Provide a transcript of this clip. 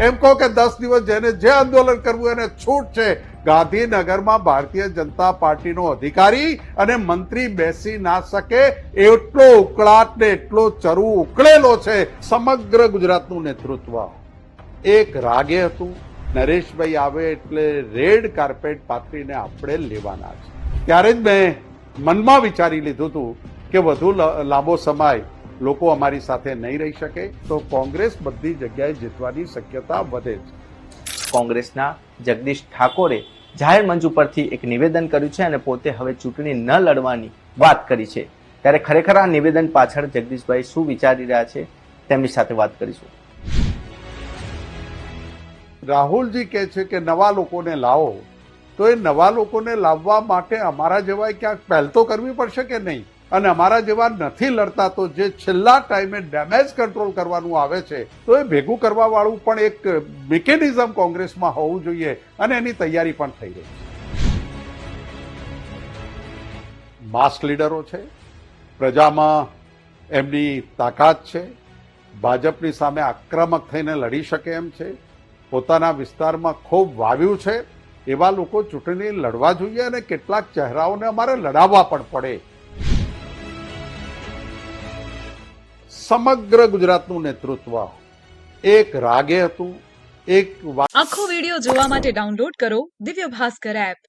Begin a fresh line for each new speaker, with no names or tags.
એમ કહો કે 10 દિવસ જેને જે આંદોલન કરવું એને છૂટ છે. ગાંધીનગરમાં ભારતીય જનતા પાર્ટીનો અધિકારી અને મંત્રી બેસી ના શકે એટલો ઉકળાટ ને એટલો ચરુ ઉકળેલો છે. સમગ્ર ગુજરાતનું નેતૃત્વ એક રાગે હતું. નરેશભાઈ આવે એટલે રેડ કાર્પેટ પાથરીને આપણે લેવાના છે. ત્યારે જ મેં મનમાં વિચારી લીધું હતું કે વધુ લાંબો સમય લોકો અમારી સાથે નહીં રહી શકે તો કોંગ્રેસ બધી જગ્યાએ જીતવાની શક્યતા વધે છે.
કોંગ્રેસના જગદીશ ઠાકોરે જાહેર મંચ ઉપરથી એક નિવેદન કર્યું છે અને પોતે હવે ચૂંટણી ન લડવાની વાત કરી છે. ત્યારે ખરેખર આ નિવેદન પાછળ જગદીશભાઈ શું વિચારી રહ્યા છે તેમની સાથે વાત કરીશું.
રાહુલજી કહે છે કે નવા લોકોને લાવો, તો એ નવા લોકોને લાવવા માટે અમારા જેવાય ક્યાંક પહેલ તો કરવી પડશે કે નહીં? અને અમારા જેવા નથી લડતા તો જે છેલ્લા ટાઈમે ડેમેજ કંટ્રોલ કરવાનું આવે છે તો એ ભેગું કરવા વાળું પણ એક મિકેનિઝમ કોંગ્રેસમાં હોવું જોઈએ અને એની તૈયારી પણ થઈ રહી છે. માસ લીડરો છે, પ્રજામાં એમની તાકાત છે, ભાજપની સામે આક્રમક થઈને લડી શકે એમ છે, પોતાના વિસ્તારમાં ખૂબ વાવ્યું છે એવા લોકો ચૂંટણી લડવા જોઈએ અને કેટલાક ચહેરાઓને અમારે લડાવવા પણ પડે. સમગ્ર ગુજરાતનું નેતૃત્વ એક રાગે હતું.
આખો વિડિયો જોવા માટે ડાઉનલોડ કરો દિવ્ય ભાસ્કર એપ.